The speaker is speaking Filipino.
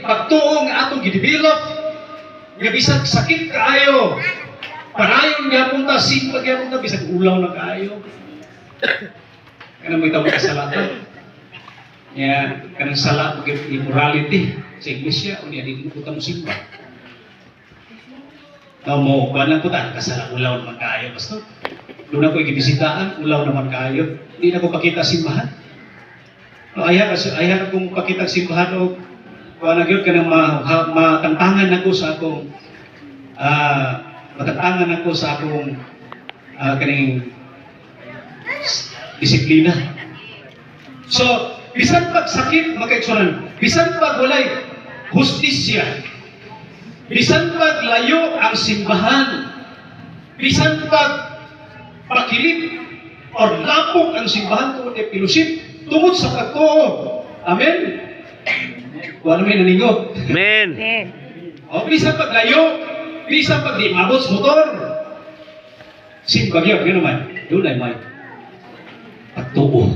pagtuo nga atong gidevelop, nga bisag sakit kaayo, parayon nga punta, simpa nga punta, bisag ulaw na kaayo. Kanang may tawag kasalatan. Kaya, kanang sala, immorality sa iglesia, o niya, hindi mo punta mo simpa. Mo, kuha lang punta, kasala, ulaw naman kaayo, pastor. Doon ako ikibisitaan, ulaw naman kaayo. Hindi na ko pakita simbahan. Ayaw akong pakita simbahan o kuha na yun, kanang matantangan ako sa akong kaning disiplina. So, bisan pag sakit, magkaigsunan, bisan pag walay hustisya, bisan pag layo ang simbahan, bisan pag pakilip o lapok ang simbahan tungod ay pilusip, tungod sa pagtuo. Amen? Kung ano may naningo. Amen. O, bisan pag layo, bisan pag di mabot sa motor, simbagyo, gano'n man, doon ay may pagtuo.